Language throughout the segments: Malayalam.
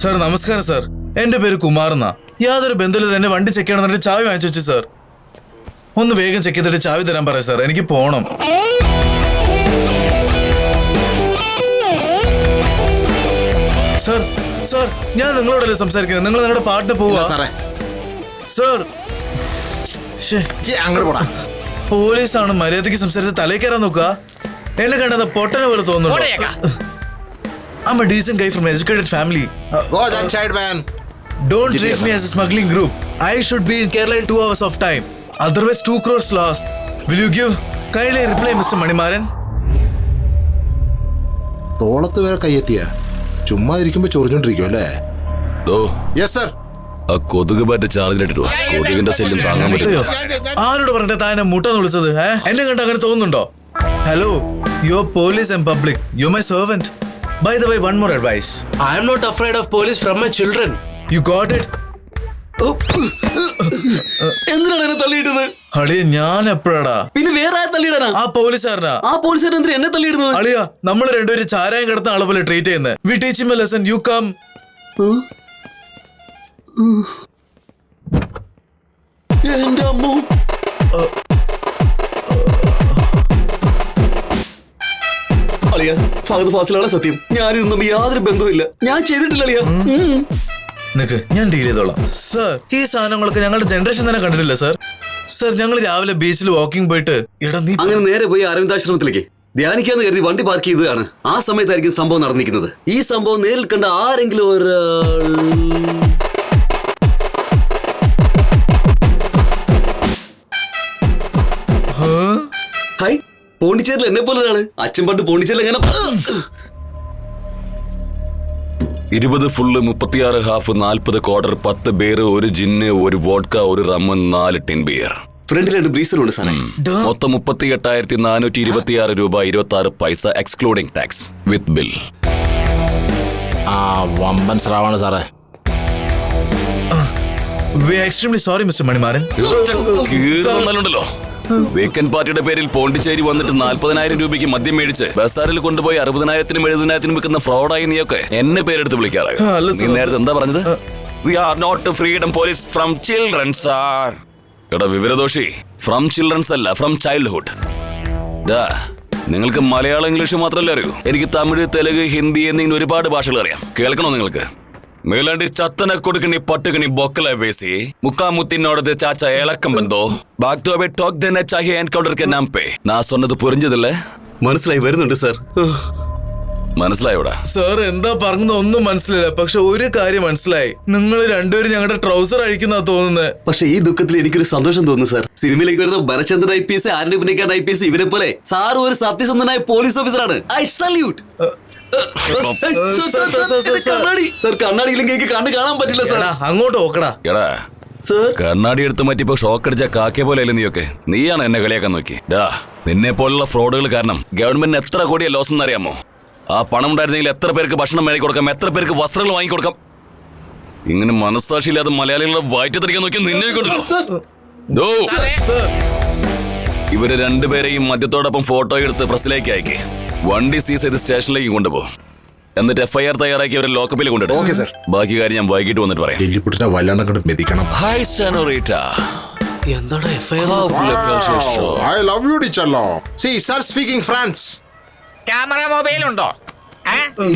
സാർ നമസ്കാരം സാർ, എന്റെ പേര് കുമാർ എന്നാ. യാതൊരു ബന്ധുവിൽ തന്നെ വണ്ടി ചെക്ക് ചെയ്യണമെന്നിട്ട് ചാവി വാങ്ങിച്ചു വെച്ചു സാർ. ഒന്ന് വേഗം ചെക്ക് ചെയ്തിട്ട് ചാവി തരാൻ പറയാം സാർ, എനിക്ക് പോണം. സാർ സാർ ഞാൻ നിങ്ങളോടല്ലേ സംസാരിക്കുന്നത്, നിങ്ങൾ നിങ്ങളുടെ പാട്ടിന് പോവാ സാർ. പോലീസാണ്, മര്യാദയ്ക്ക് സംസാരിച്ച് തലയിൽ കയറാൻ നോക്കുക. എന്നെ കണ്ടത് പൊട്ടനെ പോലെ തോന്നുന്നു. I'm a decent guy from an educated family. Go that side, man. Don't treat me as a smuggling group. I should be in Kerala in 2 hours of time. Otherwise 2 crores lost. Will you give? Kindly reply, Mr. Manimaran. തോളത്ത് വരെ കയ്യെത്തിയ ചുമ്മാ ഇരിക്കുമ്പോ ചൊറിഞ്ഞോണ്ടിരിക്കും അല്ലേ? Yes sir. ആ കൊതുക് ബാറ്റ് ചാർജിലിട്ടു. കൊതുകിന്റെ ശല്യം താങ്ങാൻ പറ്റില്ല. ആരോട് പറഞ്ഞിട്ട് താൻ എന്നെ മുട്ടാന്ന് വിളിച്ചത്? എന്നെ കണ്ട് അങ്ങനെ തോന്നുന്നുണ്ടോ? Hello, you are police and public. You my servant. By the way, one more advice. I am not afraid of police from my children. You got it? എന്തിനാണ് എന്നെ തള്ളിയിട്ടത്? അളിയ ഞാൻ എപ്പോഴാടാ? പിന്നെ വേറെ ആരെ തള്ളിയിടാനാ? ആ പോലീസുകാരനാ. ആ പോലീസുകാരൻ എന്തിനാ എന്നെ തള്ളിയിടുന്നത്? അളിയ നമ്മൾ രണ്ടുപേരും ചാരായം കിടന്ന ആളെ പോലെ ട്രീറ്റ് ചെയ്യുന്നത്. We teach him a lesson. You come. എന്റെ അമ്മോ. അളിയ ഫഹദ് ഫാസിലാണ് സത്യം. ഞാനിതൊന്നും യാതൊരു ബന്ധവുമില്ല. ഞാൻ ചെയ്തിട്ടില്ല അളിയ. നിക്ക്, ഞാൻ ഡീൽ ചെയ്തോളാം. സർ, ഈ സാധനങ്ങളൊക്കെ ഞങ്ങളുടെ ജനറേഷൻ തന്നെ കണ്ടിട്ടില്ല സർ. സർ, ഞങ്ങൾ രാവിലെ ബീച്ചിൽ വാക്കിംഗ് പോയിട്ട് അങ്ങനെ നേരെ പോയി അരവിന്ദാശ്രമത്തിലേക്ക് ധ്യാനിക്കാന്ന് കരുതി വണ്ടി പാർക്ക് ചെയ്തതാണ്. ആ സമയത്തായിരിക്കും സംഭവം നടന്നിരിക്കുന്നത്. ഈ സംഭവം നേരിൽ കണ്ട ആരെങ്കിലും ഒരാൾ ഹായ്, പോണ്ടിച്ചേരിൽ എന്നെ പോലെ ഒരാള്. അച്ഛൻ പണ്ട് പോണ്ടിച്ചേരിൽ എങ്ങനെ 20 ഫുള്ള്, 36 ഹാഫ്, 40 ക്വാർട്ടർ, 10 ബിയർ, 1 ജിന്ന്, 1 വോഡ്ക, 1 റമ്മ്, 4 ടിൻ ബിയർ. ഫ്രണ്ടിൽ 2 ബ്രീസറുണ്ട് സാറേ. മൊത്തം 38,426 രൂപ 26 പൈസ എക്സ്ക്ലൂഡിംഗ് ടാക്സ് വിത്ത് ബിൽ. വമ്പൻ സ്രാവാണ് സാറേ. We are extremely sorry, Mr. Manimaran. കീറുന്നല്ലോ. വീക്കെൻഡ് പാർട്ടിയുടെ പേരിൽ പോണ്ടിച്ചേരി വന്നിട്ട് 40,000 രൂപയ്ക്ക് മദ്യം മേടിച്ച് ബസാറിൽ കൊണ്ടുപോയി 60,000-നും 70,000-നും വിൽക്കുന്ന ഫ്രോഡായി നീയൊക്കെ എന്നെ പേരെടുത്ത് വിളിക്കാറായി. നീ നേരത്തെ എന്താ പറഞ്ഞത്? We are not freedom police from children, sir. എടാ വിവരദോഷി, ഫ്രം ചിൽഡ്രൻസ് അല്ല, ഫ്രം ചൈൽഡ്ഹുഡ്. നിങ്ങൾക്ക് മലയാളം ഇംഗ്ലീഷ് മാത്രമല്ലേ അറിയൂ? എനിക്ക് തമിഴ്, തെലുങ്ക്, ഹിന്ദി എന്നിങ്ങനെ ഒരുപാട് ഭാഷകൾ അറിയാം. കേൾക്കണോ നിങ്ങൾക്ക്? മേലാണ്ടി ചത്തനെ കൊടുക്കണി പട്ടുകണി ബൊക്കല വേസി മുക്കാമുത്തിനോടത് ചാച്ച ഇളക്കം ബന്ധോ ബാക്തോബെ ടോക് ദെനെ ചാഹി എൻകൗണ്ടർ കെ നാം പേ. നാ சொன்னது പുരിഞ്ഞതല്ലേ? മനസ്സിലായി വരുന്നുണ്ട് സാർ. മനസ്സിലായോടാ? സാർ എന്താ പറഞ്ഞത് ഒന്നും മനസ്സിലായില്ല. പക്ഷെ ഒരു കാര്യം മനസ്സിലായി, നിങ്ങൾ രണ്ടുപേരും ഞങ്ങളുടെ ട്രൗസർ അഴിക്കുന്ന തോന്നുന്നത്. പക്ഷെ ഈ ദുഃഖത്തിൽ എനിക്കൊരു സന്തോഷം തോന്നുന്നു സാർ. സിനിമയിലേക്ക് വരുന്ന ഭരചന്ദ്രൻ IPS, ആരുടെ പുന്നേക്കാട് IPS, ഇവരെ പോലെ സാർ ഒരു സത്യസന്ധനായ പോലീസ് ഓഫീസറാണ്. I salute. കണ്ണാടിയില്ലെങ്കിൽ എനിക്ക് കണ്ണ് കാണാൻ പറ്റില്ല സാർ. അങ്ങോട്ട് നോക്കടാ. എടാ കണ്ണാടി എടുത്ത് മാറ്റിപ്പോ ഷോക്ക് അടിച്ച കാക്കയെ പോലെ അല്ലേ നീയൊക്കെ? നീയാണ് എന്നെ കളിയാക്കാൻ നോക്കി. നിന്നെ പോലുള്ള ഫ്രോഡുകൾ കാരണം ഗവൺമെന്റിന് എത്ര കോടിയാ ലോസ് എന്നറിയാമോ? ആ പണം ഉണ്ടായിരുന്നെങ്കിൽ എത്ര പേർക്ക് ഭക്ഷണം മേടി കൊടുക്കാം, എത്ര പേർക്ക് വസ്ത്രങ്ങൾ വാങ്ങിക്കൊടുക്കാം. ഇങ്ങനെ മനസ്സാക്ഷിയില്ലാതെ മലയാളികളെ വയറ്റത്തിരിക്കാൻ നോക്കി നിന്നെ കൊണ്ടു. ഇവര് രണ്ടുപേരെയും മദ്യത്തോടൊപ്പം ഫോട്ടോ എടുത്ത് പ്രസിലേക്ക് അയക്കി വണ്ടി സീസ് ചെയ്ത് സ്റ്റേഷനിലേക്ക് കൊണ്ടുപോകും. എന്നിട്ട് FIR തയ്യാറാക്കി അവരെ ലോക്കപ്പിൽ കൊണ്ടിടും. ബാക്കി കാര്യം ഞാൻ വൈകിട്ട് വന്നിട്ട് പറയാം. Hi senorita. എന്താണ് FIR? I love you, Dichalo. See, sir speaking France. Camera mobile ഉണ്ടോ?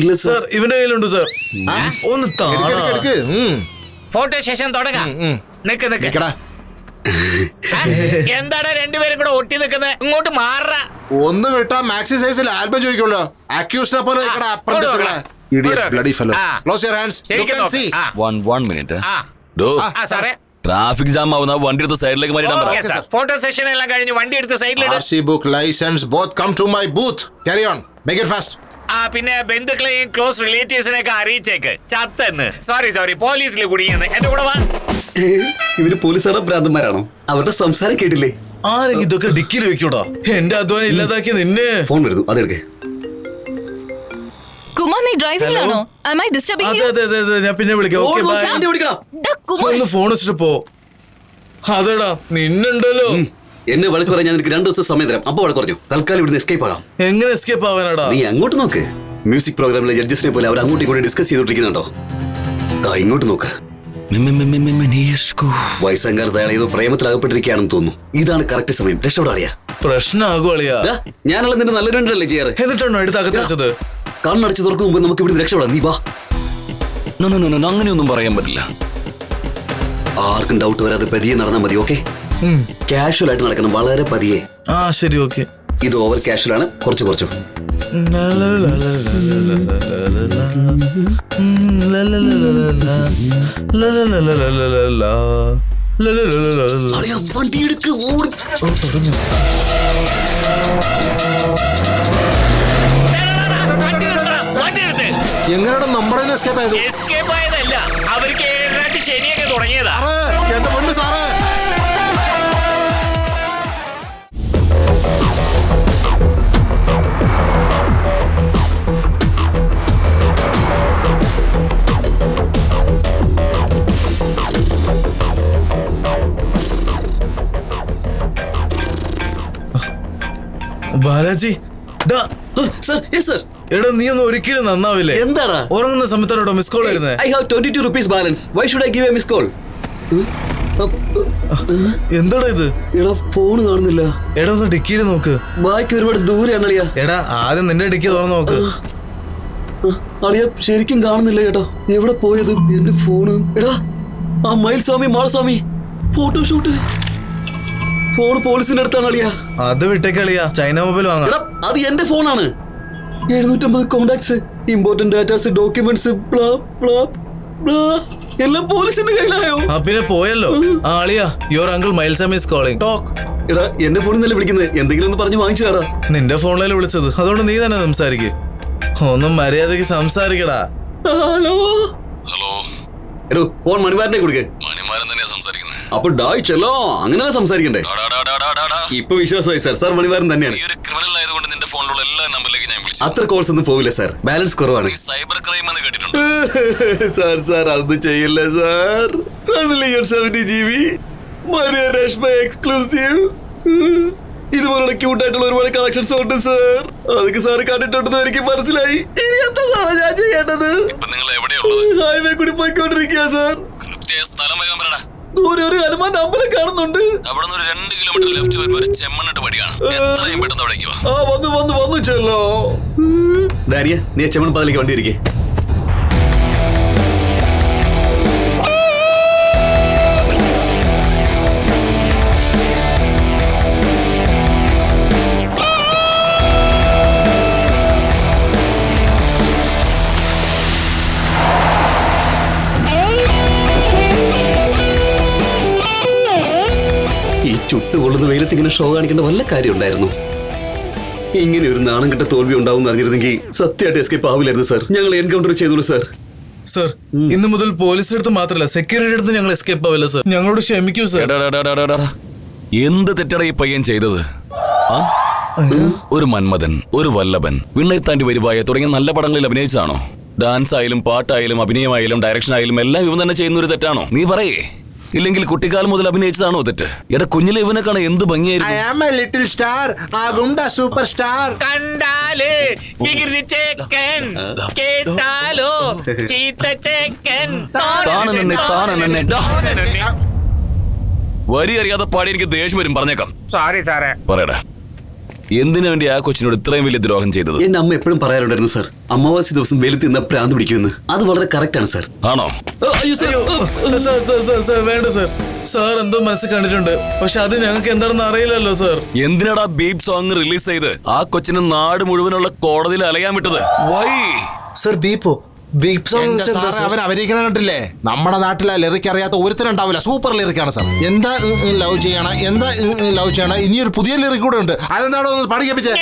ഇല്ല സാർ, ഇവന്റെ കയ്യിലുണ്ട് സാർ. ഒന്ന് ഫോട്ടോ സെഷൻ തുടങ്ങാം. നിക്ക് എന്താണ് രണ്ടുപേരും കൂടെ ഒട്ടി നിൽക്കുന്നത്? ഇങ്ങോട്ട് മാറ. ഒന്ന് വിട്ടാ മാക്സി സൈസിൽ ആൽബം ചോദിക്കുള്ളൂ. അക്യൂസ്ഡിനെ പോലെ ട്രാഫിക് ജാം ആവുന്ന വണ്ടി എടുത്ത് സൈഡിലേക്ക് മാറ്റിടാൻ പറ. ഫോട്ടോ സെഷൻ എല്ലാം കഴിഞ്ഞ് വണ്ടി എടുത്ത് സൈഡിലിടാം. RC book, license, both come to my booth. Carry on. Make it fast. പിന്നെ ബന്ധുക്കളെയും ക്ലോസ് റിലേറ്റീവ്സിനെയൊക്കെ അറിയിച്ചേക്ക് ചത്തെന്ന്. സോറി പോലീസിൽ കുടിയെന്ന്. എന്റെ കൂടെ വാ. ഇവര് പോലീസാണോ ഭ്രാന്തന്മാരാണോ? അവരുടെ സംസാരം കേട്ടില്ലേ? ആരെങ്കിലും ഇതൊക്കെ ഡിക്കിൽ വെക്കൂടാ. എന്റെ അധ്വാനം ഇല്ലാതാക്കിയ നിന്നെ. ഫോൺ വരുന്നു, അതെടുക്കേ. കുമാർ, നീ ഡ്രൈവിംഗിലാണോ? Am I disturbing you? അതെ ഞാൻ പിന്നെ വിളിക്കാം. Okay bye. ഒന്ന് ഫോൺ വെച്ചിട്ട് പോ. അതെടാ നിന്നുണ്ടല്ലോ. എന്നെ വഴക്ക് പറയാൻ ഞാൻ നിനക്ക് 2 ദിവസം സമയം തരാം. അപ്പൊ വഴക്ക് പറഞ്ഞു. തൽക്കാലം ഇവിടുന്ന് എസ്കേപ്പ് ആകാം. എങ്ങനെ എസ്കേപ്പ് ആവാനാടാ? നീ അങ്ങോട്ട് നോക്ക്. മ്യൂസിക് പ്രോഗ്രാമിലെ ജഡ്ജസിനെ പോലെ അവർ അങ്ങോട്ടും ഇങ്ങോട്ടും ഡിസ്കസ് ചെയ്തോണ്ടിരിക്കുന്നുണ്ടോ? ഇങ്ങോട്ട് നോക്ക്. വയസ്സങ്കാലത്ത് അയാൾ ഏതോ പ്രേമത്തിലകപ്പെട്ടിരിക്കുകയാണെന്ന് തോന്നുന്നു. ഇതാണ് കറക്റ്റ് സമയം. രക്ഷപ്പെടാറിയാ പ്രശ്നമാകും അളിയാ. ഞാനുള്ള നിന്റെ നല്ല രണ്ടല്ലേ ചെയ്യാറ്. എന്നിട്ടാണോ എടുത്താകത്ത് വെച്ചത്? കണ്ണടച്ച് തുറക്കും മുമ്പ് നമുക്ക് ഇവിടെ രക്ഷപ്പെടാം. നീ വാ. അങ്ങനെയൊന്നും പറയാൻ പറ്റില്ല. ആർക്കും ഡൗട്ട് വരാതെ പതിയെ നടന്നാൽ മതി. ഓക്കെ, കാഷ്വൽ ആയിട്ട് നടക്കണം, വളരെ പതിയെ. ആ ശരി, ഓക്കെ. ഇത് ഓവർ കാഷ്വൽ ആണ്. കുറച്ചു വണ്ടി എടുക്ക്. എങ്ങനെയാണ് നമ്മുടെ എസ്കേപ്പ് ആയത്? എസ്കേപ്പ് ആയതല്ല, അവർക്ക് ശരിയൊക്കെ തുടങ്ങിയതാ. എന്റെ പൊന്ന് സാറേ, ബാലാജി, എടാ നീ ഒന്നും ഒരിക്കലും നന്നാവില്ലേ? എന്താടാ ഉറങ്ങുന്ന സമയത്താണോ മിസ് കോൾ വരുന്നത്? I have 22 rupees balance. Why should I give a miss call? എന്താടാ ഇത്? എടാ ഫോൺ കാണുന്നില്ല. എടാ ഒന്ന് ഡിക്കിയിൽ നോക്ക്. ബാക്കി ഒരുപാട് ദൂരെയാണ് അളിയാ. എടാ ആദ്യം നിന്റെ ഡിക്കി തുറന്നു നോക്ക്. അളിയ ശരിക്കും കാണുന്നില്ല കേട്ടോ. എവിടെ പോയത് എന്റെ ഫോണ്? എടാ ആ മയിൽസ്വാമി മാളസ്വാമി ഫോട്ടോഷൂട്ട് ഫോൺ പോലീസിന്റെ അടുത്താണ് അളിയ. അത് വിട്ടേക്കളിയാ, ചൈന മൊബൈൽ വാങ്ങാം. എടാ അത് എന്റെ ഫോണാണ്. 750 കോണ്ടാക്ട്സ്, ഇമ്പോർട്ടന്റ് ഡാറ്റാസ്, ഡോക്യുമെന്റ്സ്, എല്ലാം പോലീസിന്റെ കയ്യിലായോ? ആ പിന്നെ പോയല്ലോ. ആ അളിയാ, your uncle Mylsamy is calling. Talk. എടാ എന്റെ ഫോണിൽ നിന്നല്ലേ വിളിക്കുന്നത്? എന്തെങ്കിലും ഒന്ന് പറഞ്ഞു വാങ്ങിച്ചാടാ. നിന്റെ ഫോണിലല്ലേ വിളിച്ചത്, അതുകൊണ്ട് നീ തന്നെ സംസാരിക്ക്. ഒന്നും മര്യാദക്ക് സംസാരിക്കടാ. ഹലോ എടോ ഫോൺ മണിമാരനെ കൊടുക്ക്. മണിമാരൻ തന്നെയാ സംസാരിക്കുന്നത്. അപ്പൊ ഡായ് ചെല്ലോ അങ്ങനെ സംസാരിക്കണ്ടേ? ഇപ്പൊ വിശ്വാസമായി സാർ. സാർ മണിമാരൻ തന്നെയാണ്. നീ ഒരു ക്രിമിനൽ ആയതുകൊണ്ട് നിന്റെ ഫോണിലുള്ള എല്ലാ നമ്പറിലേക്ക് ഞാൻ വിളിച്ചു. അത്ര കോൾസ് ഒന്നും പോവില്ല സാർ, ബാലൻസ് കുറവാണ്. നീ സൈബർ ക്രൈം എന്ന് കേട്ടിട്ടുണ്ട്? സാർ അതൊന്നും ചെയ്യില്ല സാർ. GB exclusive. ഇതുപോലുള്ള ക്യൂട്ടായിട്ടുള്ള ഒരുപാട് കളക്ഷൻസ് ഉണ്ട് സാർ. അതൊക്കെ സാറ് കണ്ടിട്ടുണ്ടെന്ന് എനിക്ക് മനസ്സിലായി. ഇനി എന്താ സാറേ ഞാൻ ചെയ്യേണ്ടത്? ഇപ്പൊ നിങ്ങൾ എവിടെയുള്ളത്? ഹൈവേ കൂടി പോയിക്കൊണ്ടിരിക്കുക സാർ. കൃത്യ സ്ഥലം വേഗം പറയടാ. ദൂരെ ഒരു ഹനുമാൻ അമ്പലം കാണുന്നുണ്ട്. അവിടെ നിന്ന് ഒരു 2 കിലോമീറ്റർ ലെഫ്റ്റ് വരുമ്പോ ഒരു ചെമ്മണ്ണിട്ട് വഴിയാണ്. എത്രയും പെട്ടെന്ന് അവിടേക്ക് വാ. വന്നു ചെല്ലോ. ഡാരിയ നീ ചെമ്മൺ പാതിലേക്ക് വണ്ടി ഇരിക്കേ. ഈ ചുട്ടുകൊള്ളുന്ന വെയിലത്ത് ഇങ്ങനെ ഷോ കാണിക്കേണ്ട വല്ല കാര്യം ഉണ്ടായിരുന്നു? ഇങ്ങനെ ഒരു നാണം കെട്ട തോൽവി ഉണ്ടാവും അറിഞ്ഞിരുന്നെങ്കിൽ സത്യമായിട്ട് എസ്കേപ്പ് ആവില്ലായിരുന്നു സാർ. ഞങ്ങൾ എൻകൗണ്ടർ ചെയ്തോളൂ സാർ. സർ ഇന്ന് മുതൽ പോലീസിന്റെ അടുത്ത് മാത്രമല്ല സെക്യൂരിറ്റി അടുത്ത് ഞങ്ങൾ എസ്കേപ്പ് ആവില്ല സർ. ഞങ്ങളോട് ക്ഷമിക്കൂ സർ. എന്ത് തെറ്റട ഈ പയ്യൻ ചെയ്തത്? ഒരു മന്മഥൻ, ഒരു വല്ലഭൻ, വിണ്ണൈത്താണ്ടി വരുവായ തുടങ്ങിയ നല്ല പടങ്ങളിൽ അഭിനയിച്ചാണോ? ഡാൻസ് ആയാലും പാട്ടായാലും അഭിനയമായാലും ഡയറക്ഷൻ ആയാലും എല്ലാം ഇവൻ തന്നെ ചെയ്യുന്ന ഒരു തെറ്റാണോ? നീ പറയേ. ഇല്ലെങ്കിൽ കുട്ടിക്കാലം മുതൽ അഭിനയിച്ചതാണോ തെറ്റ്? എടാ കുഞ്ഞിലെ ഇവനെ കാണാൻ എന്ത് ഭംഗിയായിരുന്നു. Super star. കണ്ടാല് വികൃതി ചേക്കൻ, കേട്ടാലോ ചീത്ത ചേക്കൻ. വരി അറിയാതെ പാടി എനിക്ക് ദേഷ്യം വരും. പറഞ്ഞേക്കാം. സോറി സാറേ. പറയടാ, എന്തിനു വേണ്ടി ആ കൊച്ചിനോട് ഇത്രയും വലിയ ദ്രോഹം ചെയ്തത്? എന്റെ അമ്മ എപ്പോഴും പറയാറുണ്ടായിരുന്നു സാർ, അമാവാസി ദിവസം വെയിലത്ത് നിന്ന് പ്രാന്ത് പിടിക്കുമെന്ന്. അത് വളരെ കറക്റ്റ് ആണ് സാർ. ആണോ? വേണ്ട സർ. സാർ എന്തോ മനസ്സിൽ കണ്ടിട്ടുണ്ട്, പക്ഷെ അത് ഞങ്ങൾക്ക് എന്താണെന്ന് അറിയില്ലല്ലോ സർ. എന്തിനാടാ ബീപ് സോങ് റിലീസ് ചെയ്ത് ആ കൊച്ചിന് നാട് മുഴുവനുള്ള കോടതിയിൽ അലയാൻ വിട്ടത്? വൈ സർ ബീപ്പോ അവൻ അഭിനയിക്കണ കണ്ടില്ലേ? നമ്മുടെ നാട്ടിലെ ലിറിക് അറിയാത്ത ഒരുത്തരുണ്ടാവില്ല. സൂപ്പർ ലിറിക്കാണ് സാർ. എന്താ ലവ് ചെയ്യണം, എന്താ ലവ് ചെയ്യണം. ഇനിയൊരു പുതിയ ലിറിക് കൂടെ ഉണ്ട്. അതെന്താണോ പഠിക്കപ്പിച്ചേ?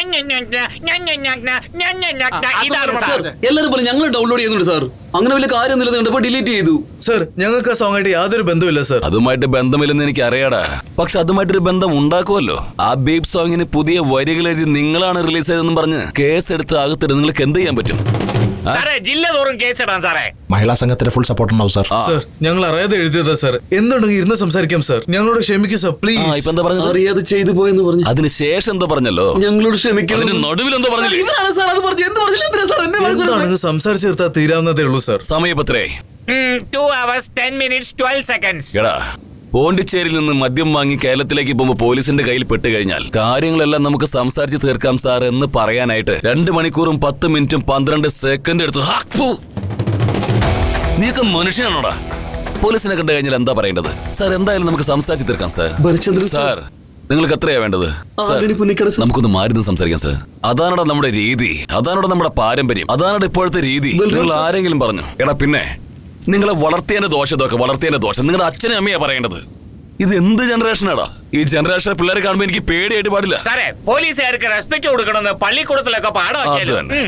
എല്ലാരും പോലെ ഞങ്ങൾ ഡൗൺലോഡ് ചെയ്യുന്നുണ്ട് സാർ. അങ്ങനെ വലിയ കാര്യം ഒന്നുമില്ല, ഡിലീറ്റ് ചെയ്തു സർ. ഞങ്ങൾക്ക് ആ സോങ് ആയിട്ട് യാതൊരു ബന്ധമില്ല സർ. അതുമായിട്ട് ബന്ധമില്ലെന്ന് എനിക്ക് അറിയാടാ, പക്ഷെ അതുമായിട്ടൊരു ബന്ധം ഉണ്ടാക്കുമല്ലോ. ആ ബീപ് സോങ്ങിന് പുതിയ വരികൾ എഴുതി നിങ്ങളാണ് റിലീസ് ചെയ്തെന്ന് പറഞ്ഞ് കേസ് എടുത്ത് അകത്തിട്ട് നിങ്ങൾക്ക് എന്ത് ചെയ്യാൻ പറ്റും? സാറേ ജില്ല തോറും കേസിടാം സാറേ. മഹിളാ സംഘത്തിന്റെ ഫുൾ സപ്പോർട്ട് ഉണ്ടാവും സാർ. സർ ഞങ്ങൾ അറിയാതെ എഴുതിയതാ സർ. എന്തുണ്ടെങ്കിൽ ഇരുന്ന് സംസാരിക്കാം സർ. ഞങ്ങളോട് ക്ഷമിക്കൂ സർ ആ, പ്ലീസ്. ഇപ്പൊ എന്താ പറഞ്ഞത്? അറിയാതെ ചെയ്തു പോയെന്ന് പറഞ്ഞു. അതിന് ശേഷം എന്തോ പറഞ്ഞല്ലോ. ഞങ്ങളോട് ക്ഷമിക്കണം. അതിന് നടുവിൽ എന്തോ പറഞ്ഞില്ലേ? ഇവരാണ് സാർ അത് പറഞ്ഞു. എന്ത് പറഞ്ഞില്ല? എന്തിനാ സാർ എന്നെ വഴക്ക് പറയുന്നത്? എന്താണെങ്കിൽ സംസാരിച്ചു തീർത്താൽ തീരാവുന്നതേ ഉള്ളൂ സർ. സമയപത്രേ 2 hours 10 minutes 12 seconds. എടാ, പോണ്ടിച്ചേരിയിൽ നിന്ന് മദ്യം വാങ്ങി കേരളത്തിലേക്ക് പോകുമ്പോൾ പോലീസിന്റെ കയ്യിൽ പെട്ട് കഴിഞ്ഞാൽ കാര്യങ്ങളെല്ലാം നമുക്ക് സംസാരിച്ച് തീർക്കാം സാർ എന്ന് പറയാനായിട്ട് 2 മണിക്കൂറും 10 മിനിറ്റും 12 സെക്കൻഡ് എടുത്തു. നീയൊക്കെ മനുഷ്യനാണോടാ? പോലീസിനെ കണ്ടു കഴിഞ്ഞാൽ എന്താ പറയേണ്ടത്? സാർ എന്തായാലും നമുക്ക് സംസാരിച്ച് തീർക്കാം സാർ. ഭരചന്ദ്രൻ സാർ നിങ്ങൾക്ക് എത്രയാ വേണ്ടത്? Sir Antony Punnikkada sir. നമുക്കൊന്ന് മാറി നിന്ന് സംസാരിക്കാം സാർ. അതാണോടാ നമ്മുടെ രീതി, അതാണോടാ നമ്മുടെ പാരമ്പര്യം, അതാണോടാ ഇപ്പോഴത്തെ രീതി. നിങ്ങൾ ആരെങ്കിലും പറഞ്ഞു എടാ പിന്നെ നിങ്ങളെ വളർത്തിയതിന്റെ ദോഷം, ഇതൊക്കെ വളർത്തിയതിന്റെ ദോഷം നിങ്ങളുടെ അച്ഛനും അമ്മയാ പറയേണ്ടത്. ഇത് എന്ത് ജനറേഷനാടാ? ഈ ജനറേഷനെ പിള്ളേരെ കാണുമ്പോൾ എനിക്ക് പേടിയായിട്ട് പാടില്ല. സാറേ പോലീസുകാർക്ക് റെസ്പെക്ട് കൊടുക്കണമെന്ന് പള്ളിക്കൂടത്തിലൊക്കെ പാഠമാക്കിയാലോ. അത് തന്നെ.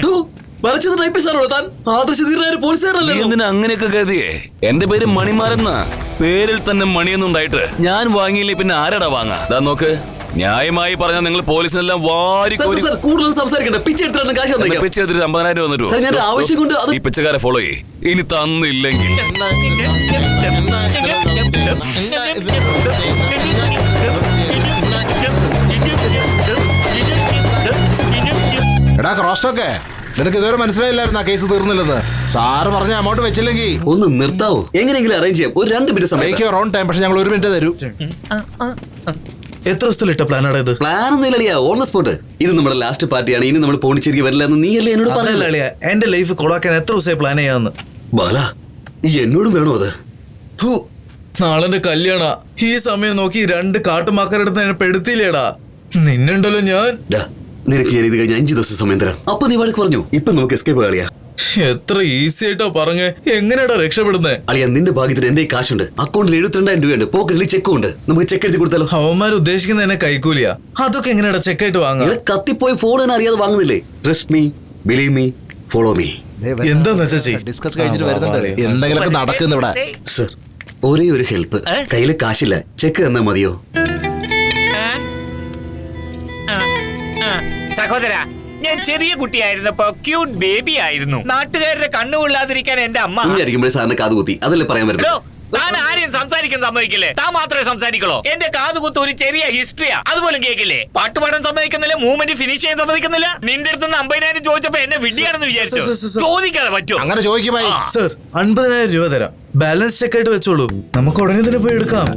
ഭരചന്ദ്രൻ IP സാറോട് താൻ ആദർശധീരനായ നീ പോലീസുകാരനല്ലോ. എന്തിനാ അങ്ങനെയൊക്കെ കരുതിയേ? എന്റെ പേര് മണിമാരെന്നാ. പേരിൽ തന്നെ മണിയൊന്നുണ്ടായിട്ട് ഞാൻ വാങ്ങിയില്ലേ പിന്നെ ആരടാ വാങ്ങാ? ദാ നോക്ക്, ന്യായമായി പറഞ്ഞാൽ നിങ്ങൾ പോലീസിനെല്ലാം വാരി സാർ, സാർ, കൂടുതൽ സംസാരിക്കണ്ട. പിച്ചെ എടുത്തിട്ട് കാശ് തന്നേക്കാം. പിച്ച് എടുത്തിട്ട് 50,000 രൂപ വന്നിട്ട് സാർ, ഞാൻ ഒരു ആവശ്യം കൊണ്ട് അത് ഈ പിച്ചക്കാരെ ഫോളോ ചെയ്യ്. ഇനി തന്നില്ലെങ്കിൽ എടാ ക്രോസ്റ്റോക്കെ, നിനക്ക് ഇതുവരെ മനസ്സിലായില്ലായിരുന്നു ആ കേസ് തീർന്നില്ലെന്ന്. സാറ് പറഞ്ഞ അമൗണ്ട് വെച്ചില്ലെങ്കിൽ ഒന്ന് നിർത്താവോ? എങ്ങനെയെങ്കിലും അറേഞ്ച് ചെയ്യാം. ഒരു 2 മിനിറ്റ് സമയം. Make your own time. പക്ഷെ ഞങ്ങൾ 1 മിനിറ്റ് തരൂ. എത്ര ദിവസത്തിലിട്ട പ്ലാനാണ് ഇത്? പ്ലാൻ ഒന്നും ഇല്ലടിയാ, ഓൺ ദ സ്പോട്ട്. ഇത് നമ്മുടെ ലാസ്റ്റ് പാർട്ടിയാണ്. ഇനി നമ്മൾ പോണ്ടിച്ചേരിക്ക് വരില്ല എന്ന് നീയല്ലേ എന്നോട് അതല്ല പറഞ്ഞില്ല? അളിയാ, എന്റെ ലൈഫ് കൊളാക്കാൻ എത്ര ദിവസമായി പ്ലാൻ ചെയ്യാന്ന്. ബാല, ഈ എന്നോടും വേണോ അത്? ഫു, നാളെന്റെ കല്യാണ. ഈ സമയം നോക്കി 2 കാട്ടുമാക്കാരെടുത്ത് എന്നെ പെടുത്തില്ലേടാ. നിന്നുണ്ടല്ലോ ഞാൻ. ഡാ, നിനക്ക് ഞാൻ ഇത് കഴിഞ്ഞ് 5 ദിവസം സമയം തരാം. അപ്പൊ നീ വഴക്ക് പറഞ്ഞു. ഇപ്പൊ നമുക്ക് എസ്കേപ്പ് കളിയാ. എത്ര ഈസി ആയിട്ടാ പറഞ്ഞേ. എങ്ങനെയാടാ രക്ഷപ്പെടുന്നേ? അളിയാ, നിന്റെ ഭാഗ്യത്തിന് എന്റെ കാശുണ്ട്. അക്കൗണ്ടിൽ 72,000 രൂപയുണ്ട്. പോക്കറ്റിൽ ചെക്കും ഉണ്ട്. നമുക്ക് ചെക്ക് എഴുതി കൊടുത്താലോ? അവന്മാർ ഉദ്ദേശിക്കുന്ന എന്നെ കൈക്കൂലിയാ. അതൊക്കെ എങ്ങനെയാടാ ചെക്കായിട്ട് വാങ്ങാ? ഇവിടെ കത്തിപ്പോയി ഫോൺ തന്നെ അറിയാതെ വാങ്ങുന്നില്ലേ? Trust me, believe me, follow me. എന്താന്ന് ചേച്ചി? ഡിസ്കസ് കഴിഞ്ഞിട്ട് വരുന്നുണ്ട്. എന്തെങ്കിലുമൊക്കെ നടക്കുന്നു ഇവിടെ. സർ, ഒരേ ഒരു ഹെൽപ്പ്. കയ്യിൽ കാശില്ല, ചെക്ക് തന്നാ മതിയോ? സഹോദര, ഞാൻ ചെറിയ കുട്ടിയായിരുന്നപ്പോ ക്യൂട്ട് ബേബി ആയിരുന്നു. നാട്ടുകാരുടെ കണ്ണുകൊള്ളാതിരിക്കാൻ എന്റെ അമ്മ. കുഞ്ഞായിരിക്കുമ്പോഴേ സാറിന് കാത് കുത്തി. അതല്ലേ പറയാൻ ഹലോ, പറ്റുന്നത്? താൻ ആരെയും സംസാരിക്കാൻ സമ്മതിക്കില്ലേ? താൻ മാത്രമേ സംസാരിക്കുള്ളൂ. എന്റെ കാതുകുത്ത് ഒരു ചെറിയ ഹിസ്റ്ററിയാ, അതുപോലെ കേക്കില്ലേ? പാട്ടുപാടാൻ സമ്മതിക്കുന്നില്ല, മൂവ്മെന്റ് ഫിനിഷ് ചെയ്യാൻ സമ്മതിക്കുന്നില്ല. നിന്റെ അടുത്ത് 50,000 ചോദിച്ചപ്പോ എന്നെ വിഡ്ഢിയാണെന്ന് വിചാരിച്ചു. ചോദിക്കാതെ പറ്റുമോ? അങ്ങനെ ചോദിക്കുമായി. സർ, 50,000 രൂപ തരാം. ബാലൻസ് ചെക്കായിട്ട് വെച്ചോളൂ. നമുക്ക് ഉടനെ തന്നെ പോയി എടുക്കാം.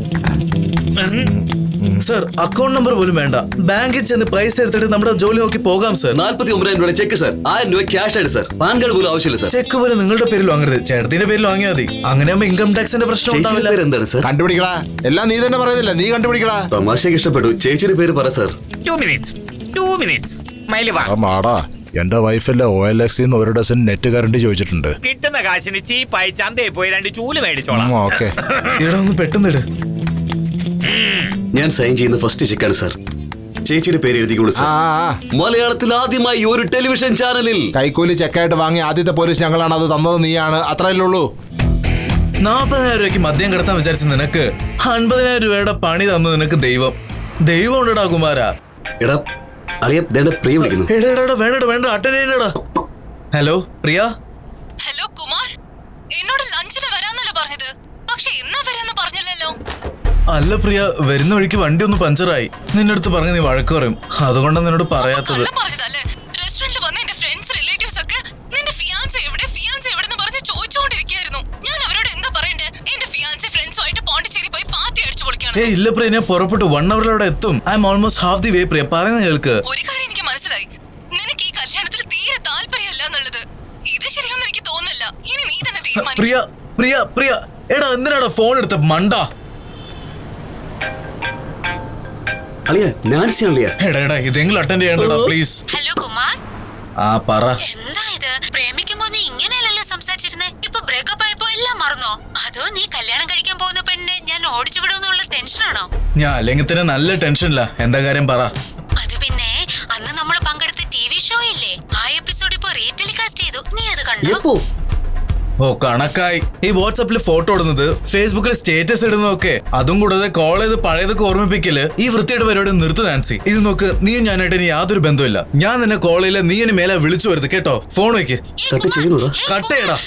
സർ, അക്കൗണ്ട് നമ്പർ പോലും വേണ്ട. ബാങ്കിൽ ചെന്ന് പൈസ എടുത്തിട്ട് നമ്മുടെ ജോലി നോക്കി പോകാം സർ. 49,000 രൂപ ചെക്ക് സർ. 1000 രൂപ ക്യാഷ് ആയിട്ട് സർ. പാൻ കാർഡ് പോലും ആവശ്യമില്ല സർ. ചെക്ക് പോലെ നിങ്ങളുടെ പേരിൽ വാങ്ങരുത്, ചേട്ടത്തിന്റെ പേരിൽ വാങ്ങിയാൽ മതി. അങ്ങനെയാകുമ്പോ ഇൻകം ടാക്സിന്റെ പ്രശ്നം ചേച്ചിയുടെ ഉണ്ടാവില്ല. പേര് എന്താണ് സർ? കണ്ടുപിടിക്കടാ. എല്ലാം നീ തന്നെ പറയുന്നില്ല, നീ കണ്ടുപിടിക്കടാ. തമാശയ്ക്ക് ഇഷ്ടപ്പെട്ടു. ചേച്ചിയുടെ പേര് പറ സർ. 2 minutes മൈല് വാ. മാടാ, എന്റെ വൈഫല്ലേ OLX ഒരു ഡസൻ നെറ്റ് കറണ്ട് ചോദിച്ചിട്ടുണ്ട്. കിട്ടുന്ന കാശിന് ചീപ്പായി ചന്തയിൽ പോയി 2 ചൂല് മേടിച്ചോളാം. ഓക്കെ. ഇവിടെ ഒന്ന് പെട്ടെന്ന് ഇട്. ഞാൻ സൈൻ ചെയ്യുന്ന ഫസ്റ്റ് ചെക്കാണ് സർ. ചേച്ചിയുടെ പേര് എഴുതിക്കോളൂ ആ സർ. ആ, ആ. മലയാളത്തിൽ ആദ്യമായി ഒരു ടെലിവിഷൻ ചാനലിൽ കൈക്കൂലി ചെക്കായിട്ട് വാങ്ങിയ ആദ്യത്തെ പോലീസ് ഞങ്ങളാണ്. അത് തന്നത് നീയാണ്. അത്രയല്ലേ ഉള്ളൂ. 40,000 രൂപയ്ക്ക് മദ്യം കടത്താൻ വിചാരിച്ച നിനക്ക് 50,000 രൂപയുടെ പണി തന്നു നിനക്ക് ദൈവം. ദൈവം ഉണ്ടടാ കുമാര. എടാ അളിയ, പ്രിയ വിളിക്കുന്നു. വേണ്ട അറ്റൻഡ് ചെയ്യണ്ടടാ. ഹലോ പ്രിയ. ഹലോ കുമാർ, എന്നോട് ലഞ്ചിന് വരാന്നല്ല പറഞ്ഞത്. പക്ഷെ എന്നാ വരാന്ന് പറഞ്ഞില്ലല്ലോ. അല്ല പ്രിയ, വരുന്ന വഴിക്ക് വണ്ടി ഒന്ന് പഞ്ചറായി. നിന്റെ അടുത്ത് പറഞ്ഞ് നീ വഴക്ക് പറയും. അതുകൊണ്ടാണ് നിന്നോട് പറയാത്തത്. പറഞ്ഞതല്ലേ? റെസ്റ്റോറന്റിൽ വന്ന എന്റെ ഫ്രണ്ട്സ് റിലേറ്റീവ്സ് ഒക്കെ നിന്റെ ഫിയാൻസെ എവിടെ എന്ന് പറഞ്ഞ് ചോദിച്ചുകൊണ്ടിരിക്കുകയായിരുന്നു. ഞാൻ അവരോട് എന്താ പറയണ്ടേ? എന്റെ ഫിയാൻസെ ഫ്രണ്ട്സുമായിട്ട് പോണ്ടിച്ചേരി പോയി പാർട്ടി അടിച്ചു പൊളിക്കാണ്. ഇല്ല പ്രിയ, ഞാൻ പുറപ്പെട്ടു. 1 hour അവിടെ എത്തും. I'm almost half the way. Priya പറയുന്ന കേൾക്ക്. ഒരു കാര്യം എനിക്ക് മനസ്സിലായി, നിനക്ക് ഈ കല്യാണത്തിൽ തീരെ താല്പര്യമില്ല എന്നുള്ളത്. ഇത് ശരിയാണെന്ന് എനിക്ക് തോന്നുന്നില്ല. ഇനി നീ തന്നെ തീരുമാനിക്കും. പ്രിയ പ്രിയ പ്രിയ എടാ, എന്തിനാടാ ഫോൺ എടുത്ത മണ്ട? അളിയ, നാൻസി അളിയ. എടാ ഇതെങ്കിലും അറ്റൻഡ് ചെയ്യണ്ടടാ പ്ലീസ്. ഹലോ കുമാർ, ആ പറ. എന്താ ഇത്? പ്രേമിക്കുമ്പോ നീ ഇങ്ങനെയല്ലല്ലോ സംസാരിച്ചിരുന്നേ. ഇപ്പൊ ബ്രേക്കപ്പ് ആയപ്പോ എല്ലാം മറന്നോ? അതോ നീ കല്യാണം കഴിക്കാൻ പോകുന്ന പെണ്ണിനെ ഞാൻ ഓടിച്ചു വിടുമെന്നുള്ള ടെൻഷനാണോ? ഞാൻ അല്ലെങ്കിൽ തന്നെ നല്ല ടെൻഷനില്ല. എന്താ കാര്യം പറ. അത് പിന്നെ അന്ന് നമ്മൾ പങ്കെടുത്ത TV ഷോ ഇല്ലേ, ആ എപ്പിസോഡ് ഇപ്പൊ റീടെലികാസ്റ്റ് ചെയ്തു. നീ അത് കണ്ടോ? എപ്പോ? ഓ കണക്കായി. ഈ വാട്സാപ്പിൽ ഫോട്ടോ ഇടുന്നത്, ഫേസ്ബുക്കിൽ സ്റ്റേറ്റസ് ഇടുന്നതൊക്കെ, അതും കൂടാതെ കോൾ ചെയ്ത് പഴയതൊക്കെ ഓർമ്മിപ്പിക്കല്, ഈ വൃത്തിയുടെ പരിപാടി നിർത്ത് നാൻസി. ഇത് നോക്ക്, നീയും ഞാനായിട്ട് ഇനി യാതൊരു ബന്ധമില്ല. ഞാൻ നിന്നെ കോൾ ചെയ്യില്ല, നീ എന്നെ മേലെ വിളിച്ചു വരുത് കേട്ടോ. ഫോൺ വെക്ക്. കട്ട് ചെയ്യണോടാ? കട്ട് ചെയ്യടാ.